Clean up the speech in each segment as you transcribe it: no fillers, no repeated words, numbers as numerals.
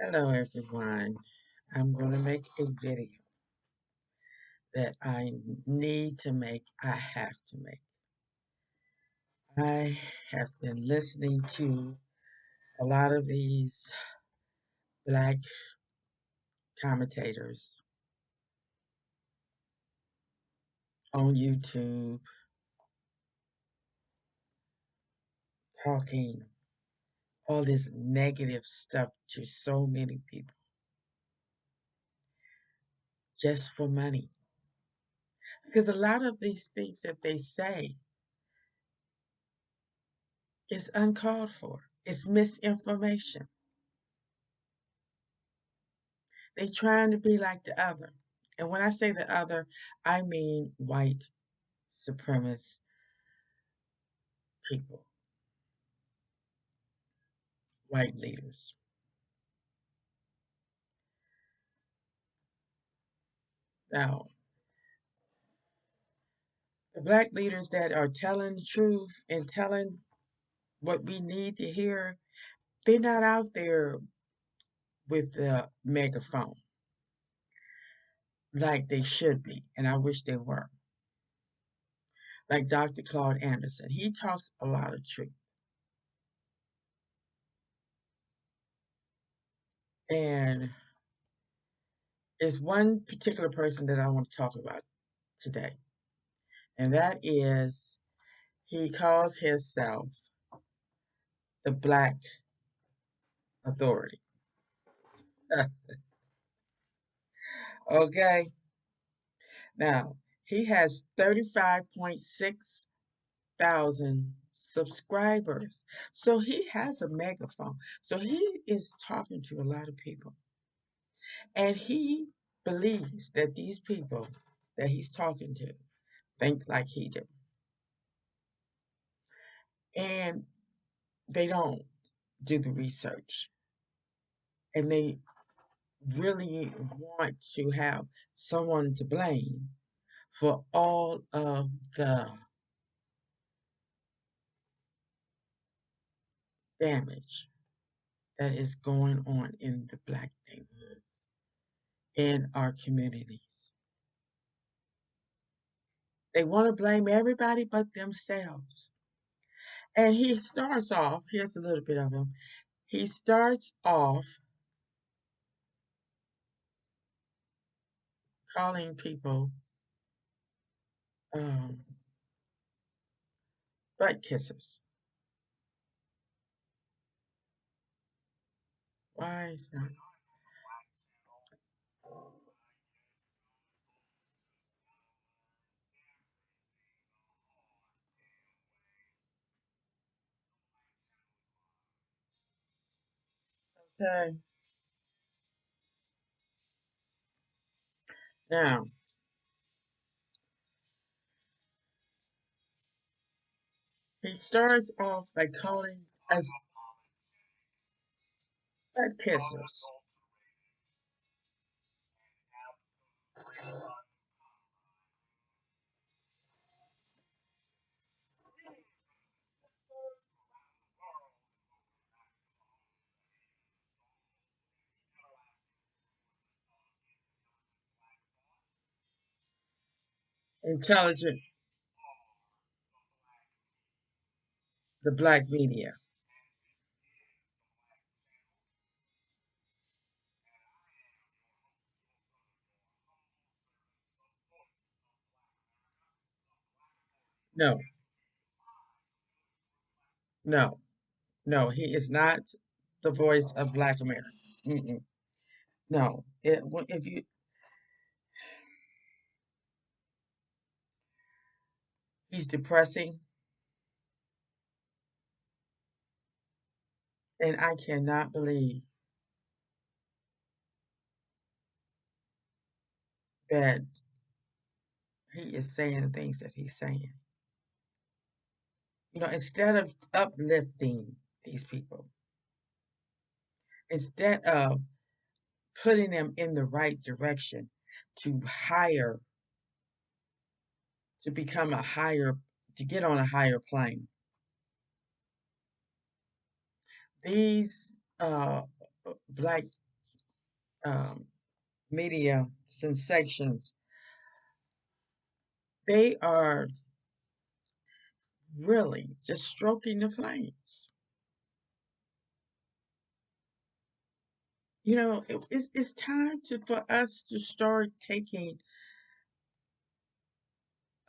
Hello everyone. I'm going to make a video that I need to make. I have to make. I have been listening to a lot of these black commentators on YouTube talking all this negative stuff to so many people just for money. Because a lot of these things that they say is uncalled for. It's misinformation. They trying to be like the other. And when I say the other, I mean white supremacist people, white leaders. Now, the black leaders that are telling the truth and telling what we need to hear, they're not out there with the megaphone like they should be. And I wish they were. Like Dr. Claude Anderson, he talks a lot of truth. And there's one particular person that I want to talk about today. And that is, he calls himself the Black Authority. Okay. Now, he has 35.6 thousand subscribers. So he has a megaphone. So he is talking to a lot of people. And he believes that these people that he's talking to think like he do. And they don't do the research. And they really want to have someone to blame for all of the damage that is going on in the black neighborhoods, in our communities. They want to blame everybody but themselves. And he starts off, here's a little bit of him. He starts off calling people um, butt kissers. Why is that? Okay. Now, he starts off by calling us butt kissers. Intelligent, the black media. No, no, no, he is not the voice of black America. Mm-mm. No, if you, he's depressing, and I cannot believe that he is saying the things that he's saying. Instead of uplifting these people, instead of putting them in the right direction to higher, to become a higher, to get on a higher plane, these black um, media sensations, they are really just stroking the flames. It's time for us to start taking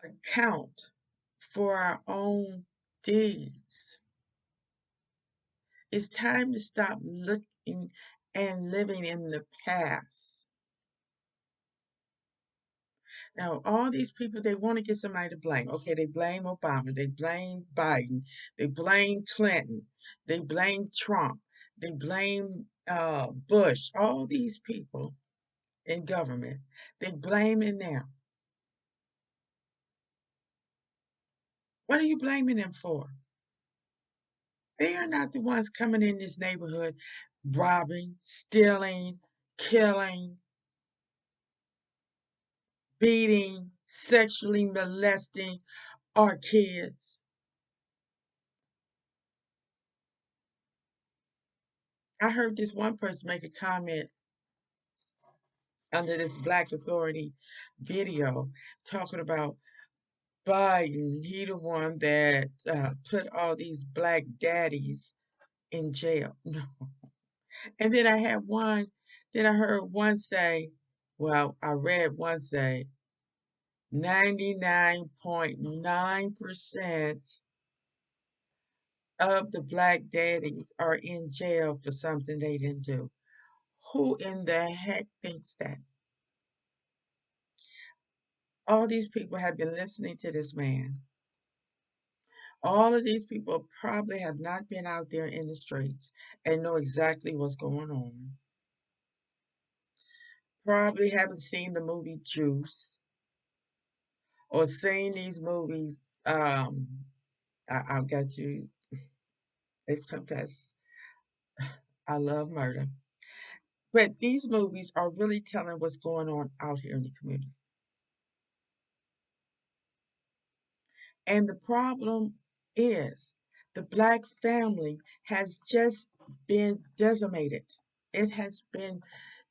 account for our own deeds. It's time to stop looking and living in the past. Now, all these people, they want to get somebody to blame. Okay, they blame Obama, they blame Biden, they blame Clinton, they blame Trump, they blame Bush, all these people in government. They blaming them. What are you blaming them for? They are not the ones coming in this neighborhood robbing, stealing, killing, beating, sexually molesting our kids. I heard this one person make a comment under this Black Authority video talking about Biden. He the one that put all these black daddies in jail. No. And then I heard one say, well, I read one say, 99.9% of the black daddies are in jail for something they didn't do. Who in the heck thinks that? All these people have been listening to this man. All of these people probably have not been out there in the streets and know exactly what's going on. Probably haven't seen the movie Juice or seen these movies. I've got to confess, I love murder. But these movies are really telling what's going on out here in the community. And the problem is the black family has just been decimated. It has been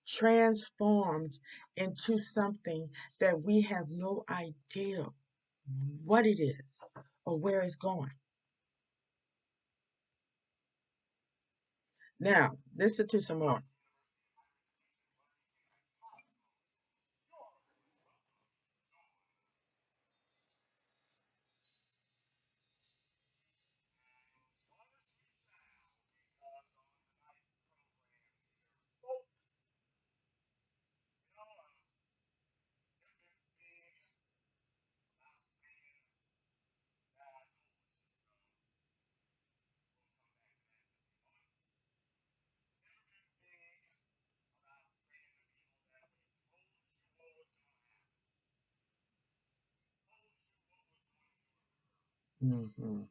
transformed into something that we have no idea what it is or where it's going. Now, listen to some more. Hmm.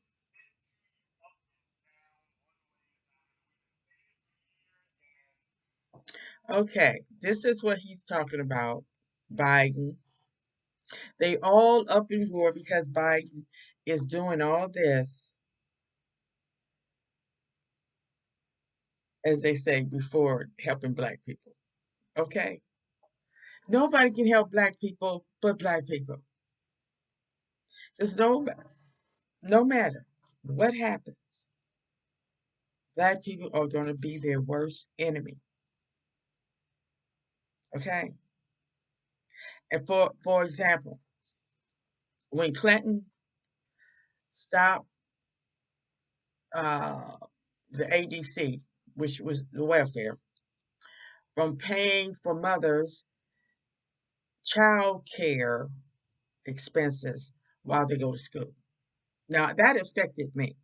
Okay, this is what he's talking about. Biden. They all up in roar because Biden is doing all this, as they say, before helping black people. Okay? Nobody can help black people but black people. There's no matter what happens, black people are going to be their worst enemy. Okay? And for example, when Clinton stopped uh, the ADC, which was the welfare, from paying for mothers' child care expenses while they go to school. Now that affected me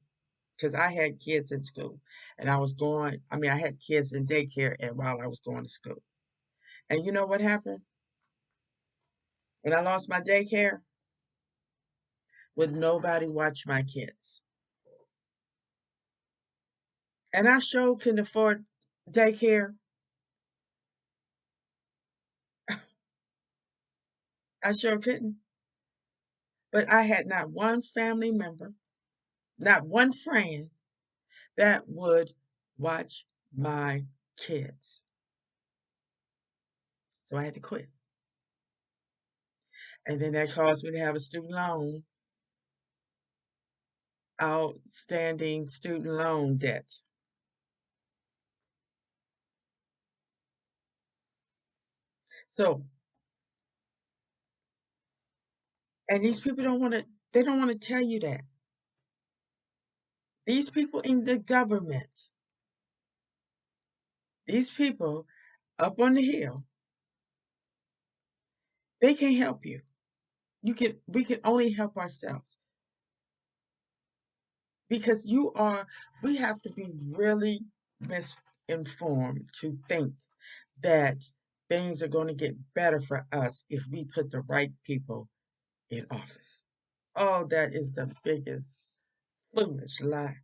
because I had kids in school and I had kids in daycare and while I was going to school. And you know what happened? When I lost my daycare, would nobody watch my kids. And I sure couldn't afford daycare. I sure couldn't. But I had not one family member, not one friend that would watch my kids. So I had to quit. And then that caused me to have a outstanding student loan debt. So, and these people they don't want to tell you that. These people in the government, these people up on the hill, they can't help you. We can only help ourselves because we have to be really misinformed to think that things are going to get better for us if we put the right people in office. Oh, that is the biggest foolish lie.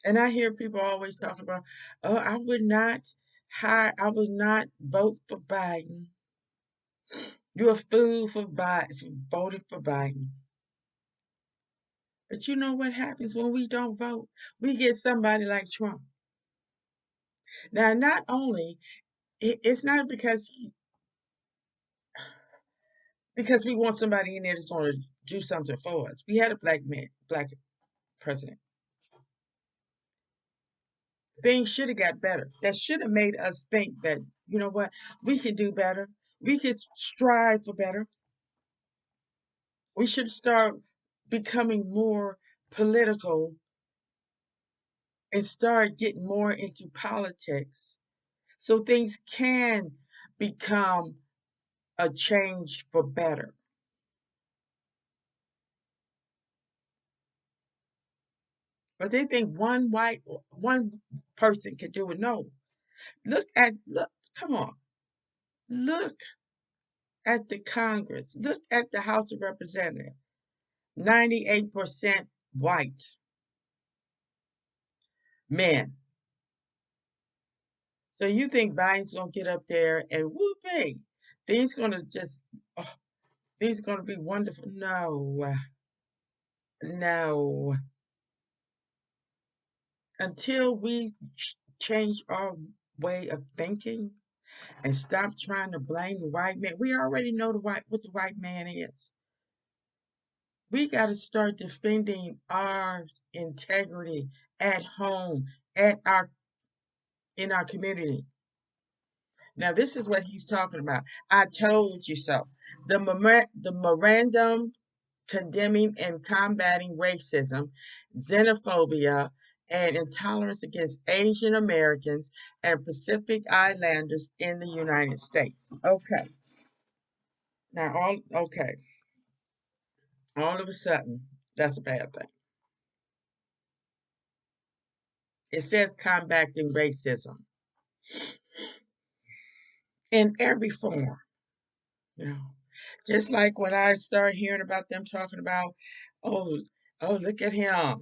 And I hear people always talking about, oh, I would not vote for Biden. You're a fool for Biden, for voting for Biden. But you know what happens when we don't vote? We get somebody like Trump. Now, not only it's not because we want somebody in there that's going to do something for us. We had a black president. Things should have got better. That should have made us think that, you know what, we can do better. We could strive for better. We should start becoming more political and start getting more into politics so things can become a change for better. But they think one person can do it. No. Look, come on. Look at the Congress. Look at the House of Representatives. 98% white men. So you think Biden's gonna get up there and whoopee? Things gonna just oh, things gonna be wonderful. No, no. Until we change our way of thinking and stop trying to blame the white man. We already know what the white man is. We got to start defending our integrity at home, at our in our community. Now, this is what he's talking about. I told you so. The memorandum condemning and combating racism, xenophobia, and intolerance against Asian Americans and Pacific Islanders in the United States. Okay. Now, all of a sudden, that's a bad thing. It says combating racism in every form. You know, just like when I start hearing about them talking about, oh, look at him,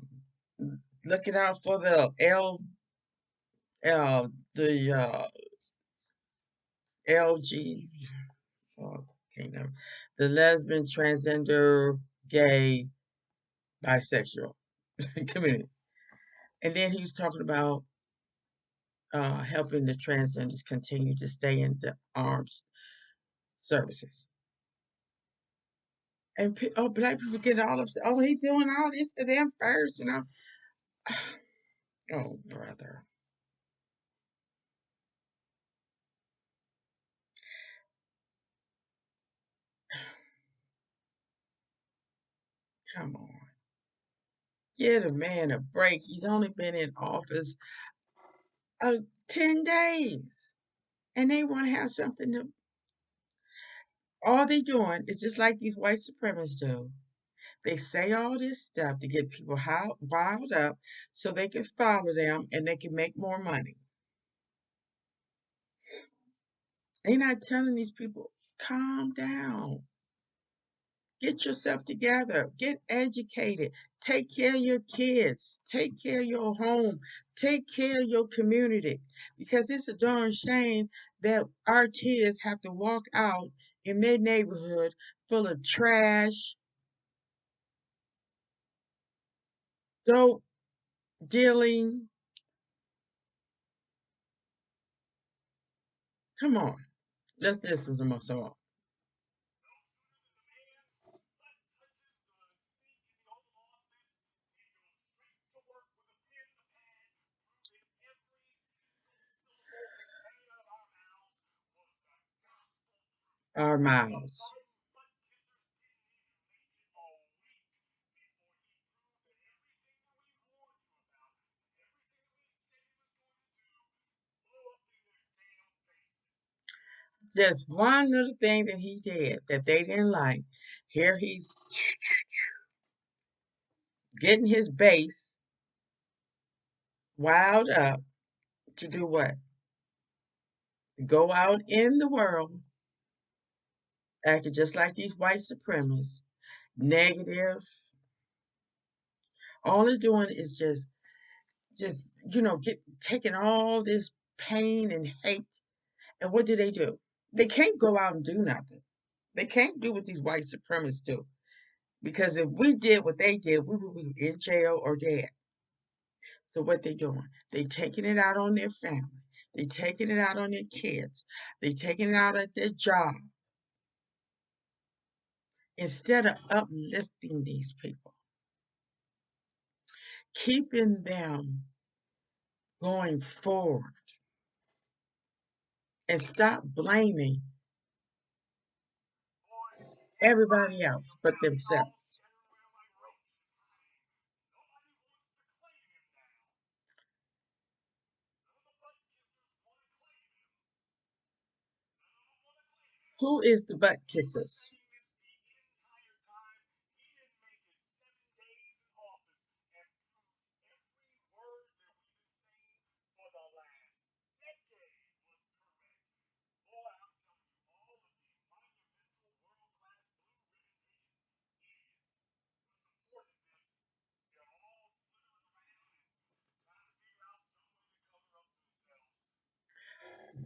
looking out for the LG, oh, can't remember, the lesbian, transgender, gay, bisexual community, and then he was talking about helping the transgenders continue to stay in the armed services. And black people get all upset. Oh, he's doing all this to them first, and I'm, oh, brother, come on. Give a man a break. He's only been in office 10 days. And they want to have something to. All they doing is just like these white supremacists do. They say all this stuff to get people riled up so they can follow them and they can make more money. They're not telling these people, calm down. Get yourself together. Get educated. Take care of your kids. Take care of your home. Take care of your community. Because it's a darn shame that our kids have to walk out in their neighborhood full of trash, dope dealing, Come on, let's listen to my song. Our mouths. Just one little thing that he did that they didn't like. Here he's getting his base wild up to do what? Go out in the world acting just like these white supremacists, negative. All it's doing is just get taking all this pain and hate. And what do? They can't go out and do nothing. They can't do what these white supremacists do. Because if we did what they did, we would be in jail or dead. So what they doing? They taking it out on their family. They taking it out on their kids. They taking it out at their job. Instead of uplifting these people, keeping them going forward, and stop blaming everybody else but themselves. Who is the butt kissers?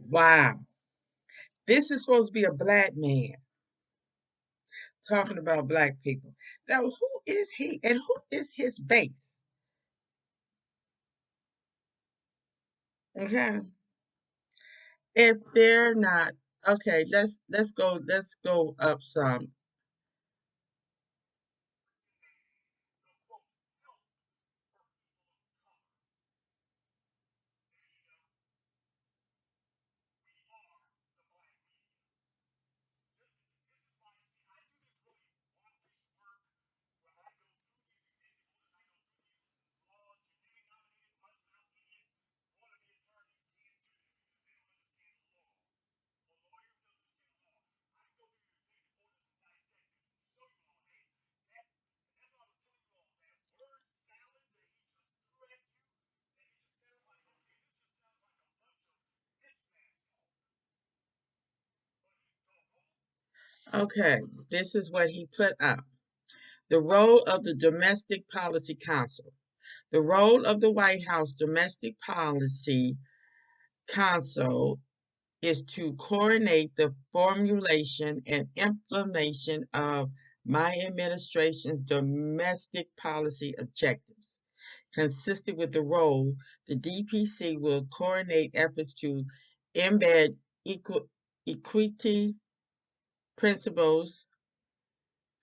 Wow. This is supposed to be a black man talking about black people. Now, who is he and who is his base? Okay. If they're not okay, let's go up some. Okay, this is what he put up. The role of the Domestic Policy Council. The role of the White House Domestic Policy Council is to coordinate the formulation and implementation of my administration's domestic policy objectives. Consistent with the role, the DPC will coordinate efforts to embed equity principles,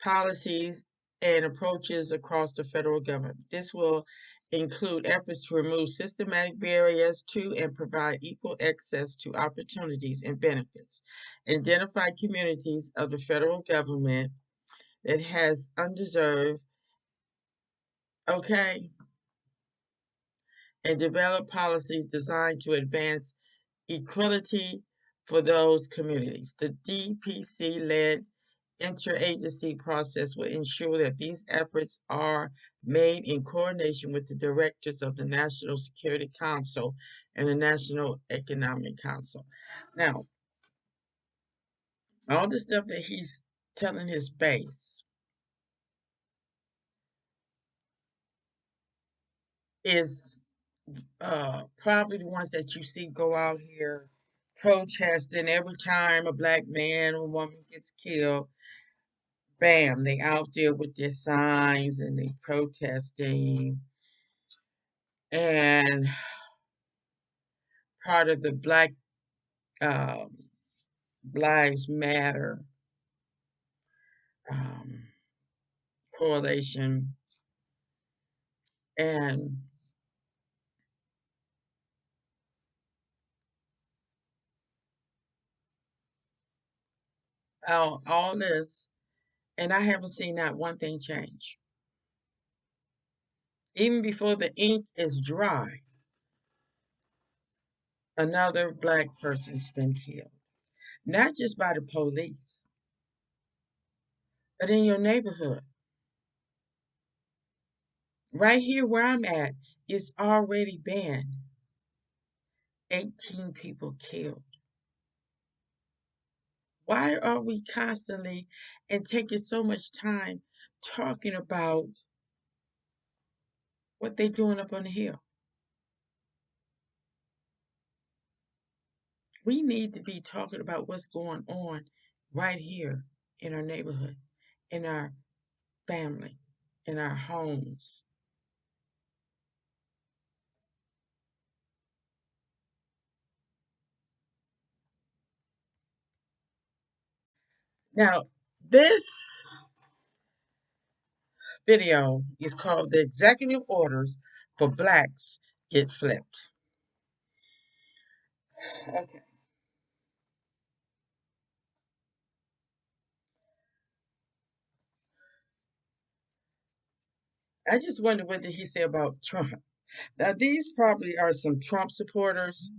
policies, and approaches across the federal government. This will include efforts to remove systematic barriers to and provide equal access to opportunities and benefits. Identify communities of the federal government that has undeserved, okay, and develop policies designed to advance equality for those communities. The DPC led interagency process will ensure that these efforts are made in coordination with the directors of the National Security Council and the National Economic Council. Now, all the stuff that he's telling his base is probably the ones that you see go out here protesting every time a black man or woman gets killed. Bam, they out there with their signs and they protesting. And part of the Black um, Lives Matter um, correlation, and all this, and I haven't seen not one thing change. Even before the ink is dry, another black person's been killed. Not just by the police, but in your neighborhood. Right here where I'm at, it's already been 18 people killed. Why are we constantly and taking so much time talking about what they're doing up on the hill? We need to be talking about what's going on right here in our neighborhood, in our family, in our homes. Now, this video is called The Executive Orders for Blacks Get Flipped. Okay. I just wonder what did he say about Trump. Now, these probably are some Trump supporters,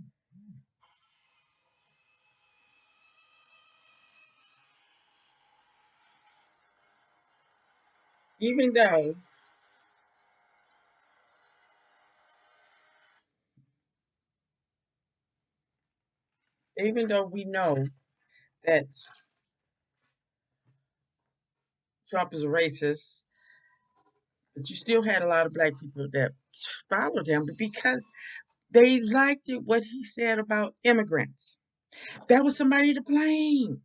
even though, even though we know that Trump is a racist, but you still had a lot of black people that followed him because they liked it what he said about immigrants. That was somebody to blame.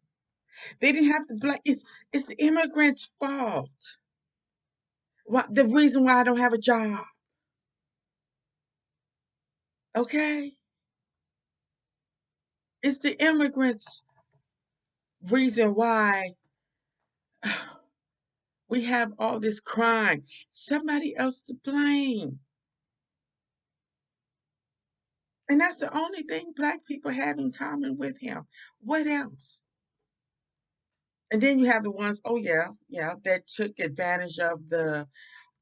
They didn't have to blame. It's the immigrants' fault. The reason why I don't have a job. Okay, it's the immigrants' reason why we have all this crime. Somebody else to blame. And that's the only thing black people have in common with him. What else? And then you have the ones, oh yeah, yeah, that took advantage of the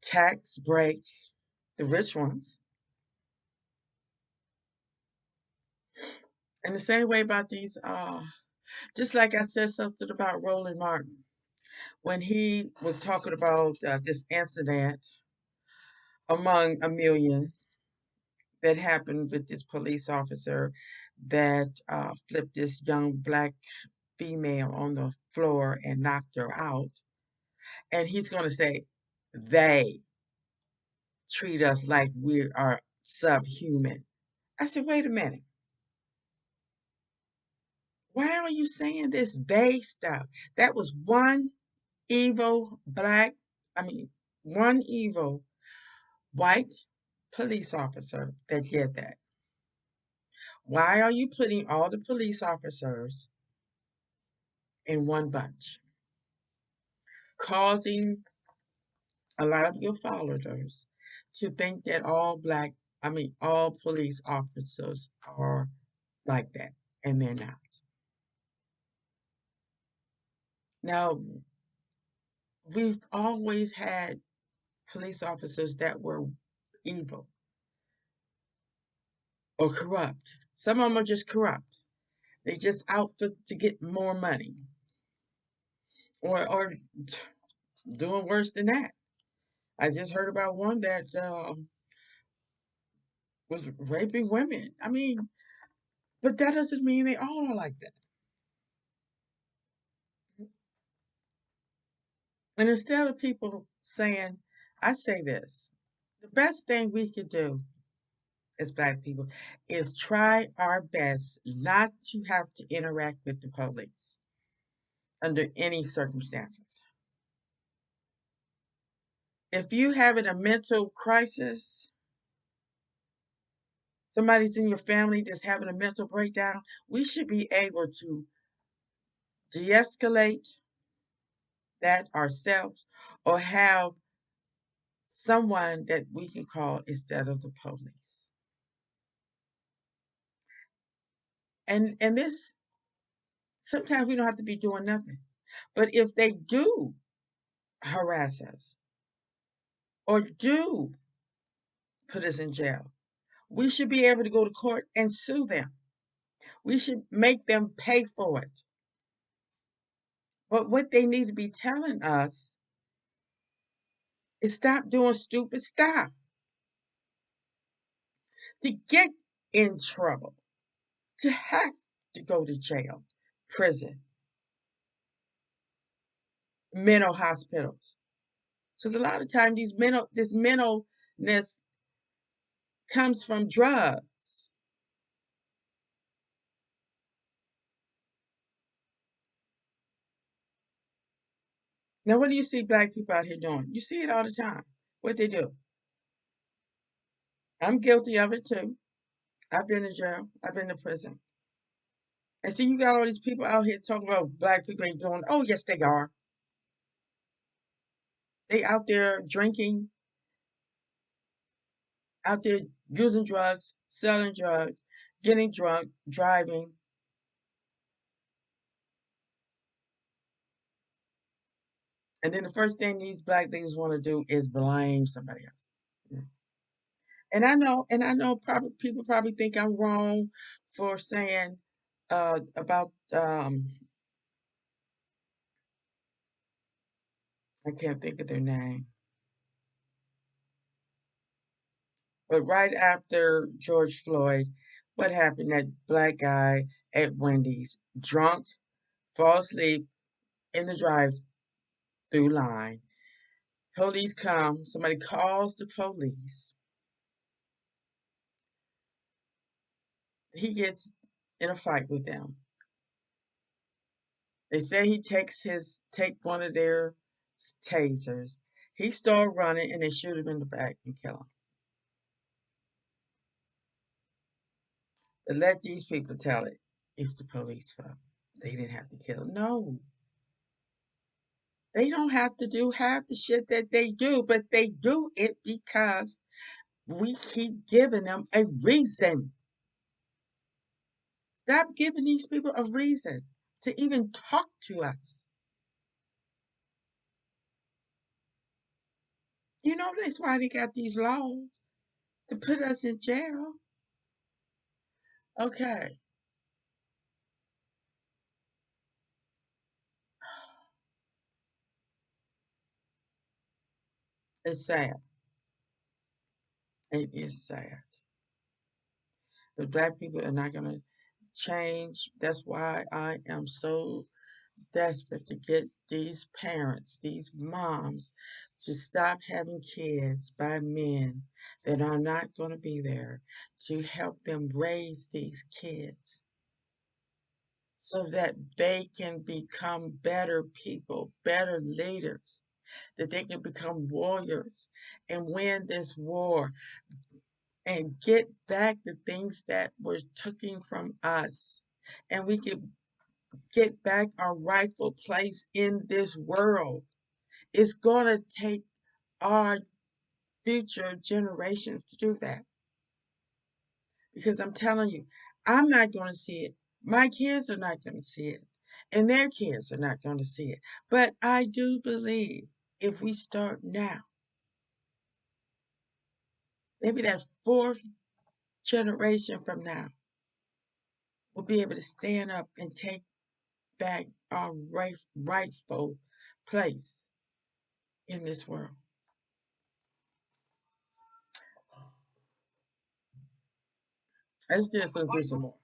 tax break, the rich ones. And the same way about these, just like I said something about Roland Martin when he was talking about this incident among a million that happened with this police officer that flipped this young black female on the floor and knocked her out. And he's going to say, they treat us like we are subhuman. I said, wait a minute. Why are you saying this they stuff? That was one evil black, I mean, one evil white police officer that did that. Why are you putting all the police officers in one bunch, causing a lot of your followers to think that all police officers are like that, and they're not. Now, we've always had police officers that were evil or corrupt. Some of them are just corrupt. They just out to get more money, or doing worse than that. I just heard about one that was raping women. I mean, but that doesn't mean they all are like that. And instead of people saying, I say this, the best thing we could do as black people is try our best not to have to interact with the police under any circumstances. If you having a mental crisis, somebody's in your family that's having a mental breakdown, we should be able to de escalate that ourselves or have someone that we can call instead of the police. And this, sometimes we don't have to be doing nothing. But if they do harass us or do put us in jail, we should be able to go to court and sue them. We should make them pay for it. But what they need to be telling us is stop doing stupid stuff to get in trouble, to have to go to jail, prison, mental hospitals. Because a lot of times this mentalness comes from drugs. Now, what do you see black people out here doing? You see it all the time. What they do. I'm guilty of it too. I've been in jail. I've been to prison. And see, you got all these people out here talking about black people ain't doing. Oh, yes, they are. They out there drinking, out there using drugs, selling drugs, getting drunk, driving. And then the first thing these black ladies want to do is blame somebody else. Yeah. And I know probably people probably think I'm wrong for saying about I can't think of their name. But right after George Floyd, what happened? That black guy at Wendy's, drunk, fall asleep in the drive-through line. Police come, somebody calls the police. He gets in a fight with them. They say he take one of their tasers. He start running and they shoot him in the back and kill him. But let these people tell it. It's the police fault. They didn't have to kill him. No, they don't have to do half the shit that they do, but they do it because we keep giving them a reason. Stop giving these people a reason to even talk to us. You know that's why they got these laws to put us in jail. Okay, it's sad. It is sad. But black people are not going to change. That's why I am so desperate to get these parents, these moms, to stop having kids by men that are not going to be there to help them raise these kids so that they can become better people, better leaders, that they can become warriors and win this war and get back the things that were taken from us. And we can get back our rightful place in this world. It's going to take our future generations to do that. Because I'm telling you, I'm not going to see it. My kids are not going to see it. And their kids are not going to see it. But I do believe if we start now, maybe that fourth generation from now will be able to stand up and take back our rightful place in this world. Let's just listen to some more.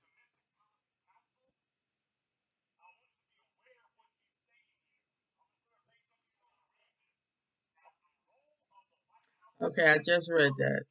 Okay, I just read that.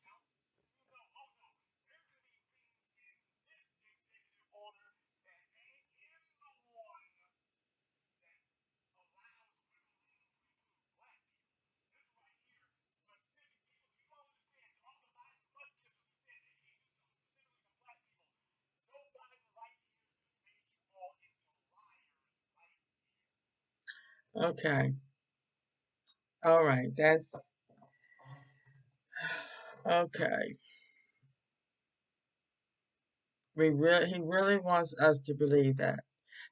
Okay. All right. That's okay. He really wants us to believe that.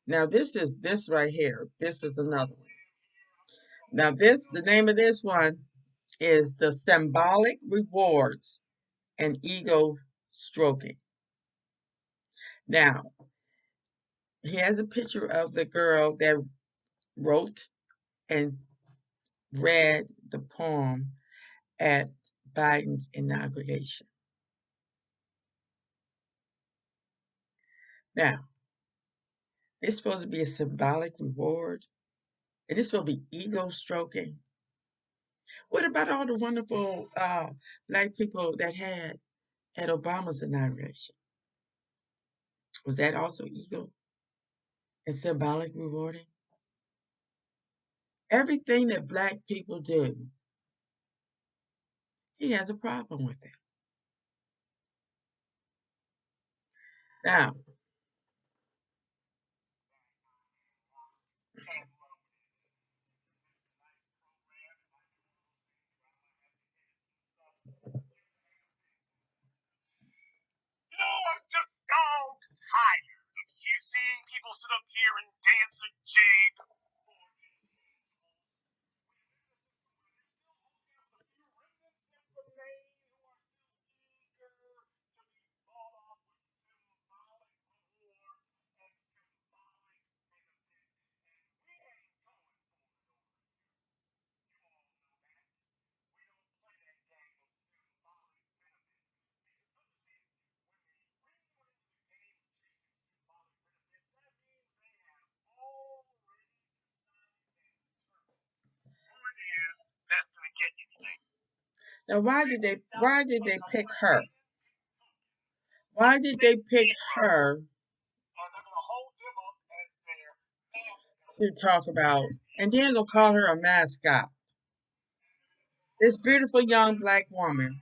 Now this right here. This is another one. Now the name of this one is the symbolic rewards and ego stroking. Now he has a picture of the girl that wrote and read the poem at Biden's inauguration. Now, it's supposed to be a symbolic reward. It is supposed to be ego stroking. What about all the wonderful black people that had at Obama's inauguration? Was that also ego and symbolic rewarding? Everything that black people do, he has a problem with it. Now, now why did they pick her? Why did they pick her to talk about and then they'll call her a mascot? This beautiful young black woman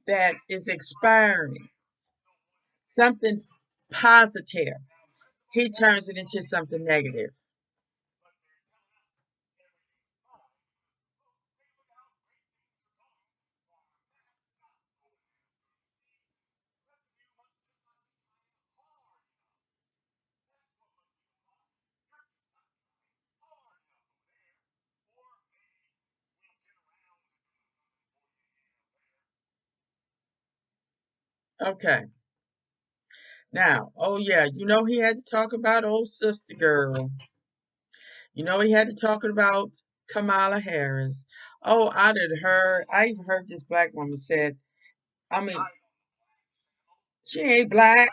that is expiring something positive. He turns it into something negative. Okay. Now, oh yeah, he had to talk about old sister girl. He had to talk about Kamala Harris. Oh, I even heard this black woman said, I mean, she ain't black.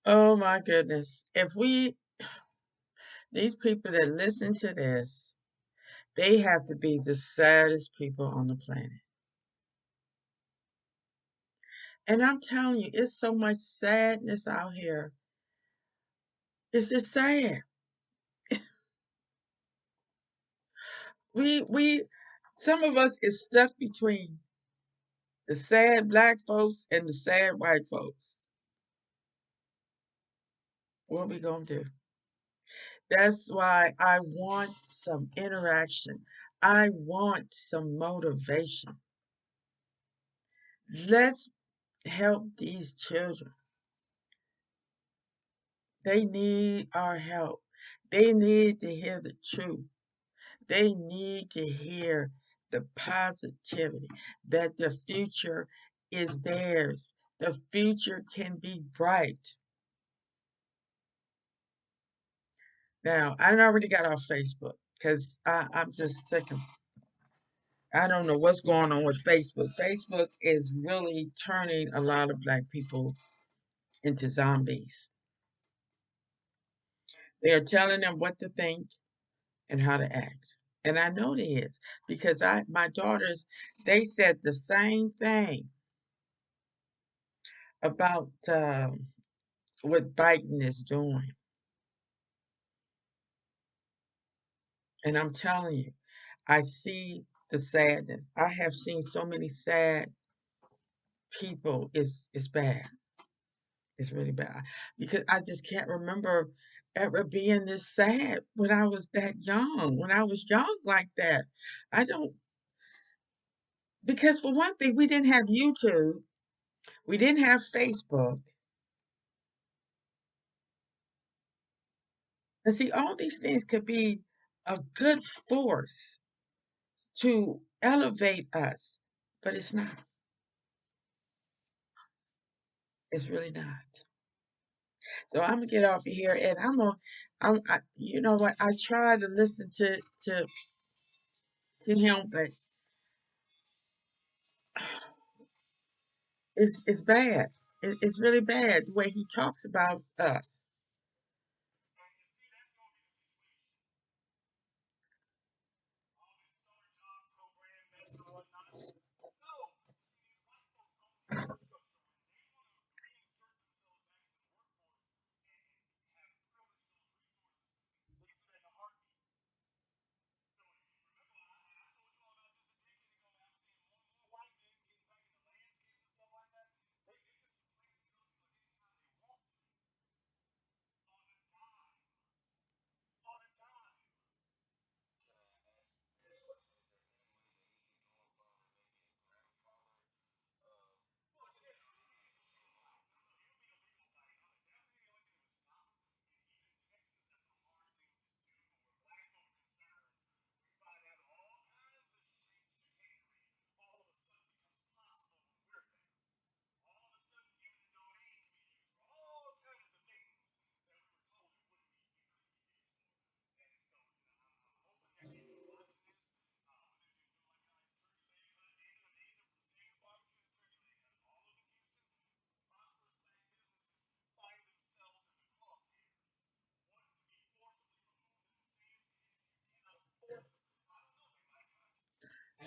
Oh my goodness. These people that listen to this, they have to be the saddest people on the planet. And I'm telling you, it's so much sadness out here. It's just sad. We some of us is stuck between the sad black folks and the sad white folks. What we gonna do? That's why I want some interaction. I want some motivation. Let's help these children. They need our help. They need to hear the truth. They need to hear the positivity that the future is theirs. The future can be bright. Now, I already got off Facebook because I'm just sick of. I don't know what's going on with Facebook. Facebook is really turning a lot of black people into zombies. They are telling them what to think and how to act. And I know it is because my daughters, they said the same thing. about what Biden is doing. And I'm telling you, I see the sadness. I have seen so many sad people. It's bad. It's really bad because I just can't remember ever being this sad when I was that young. When I was young like that, I don't because for one thing, we didn't have YouTube, we didn't have Facebook, and see, all these things could be a good force to elevate us, but it's not. It's really not. So I'm gonna get off of here, and you know what? I try to listen to him, but it's bad. It's really bad the way he talks about us.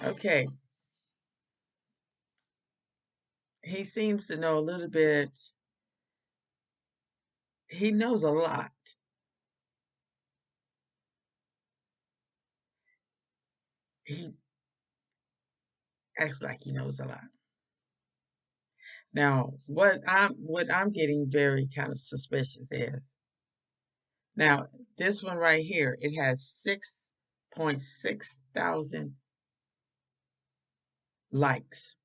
Okay, he seems to know a little bit. He knows a lot. He acts like he knows a lot. Now, what I'm getting very kind of suspicious is now this one right here. It has 6.6 thousand likes,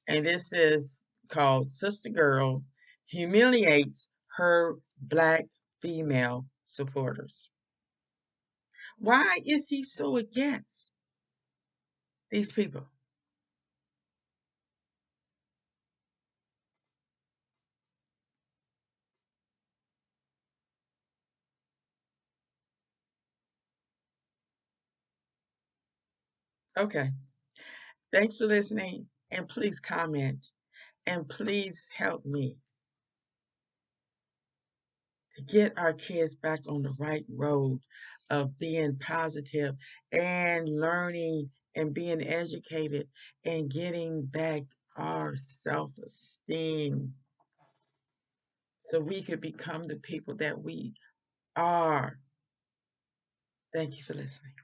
and this is called "Sister Girl Humiliates Her Black Female Supporters." Why is he so against these people? Okay, thanks for listening, and please comment, and please help me to get our kids back on the right road of being positive and learning and being educated and getting back our self esteem so we could become the people that we are. Thank you for listening.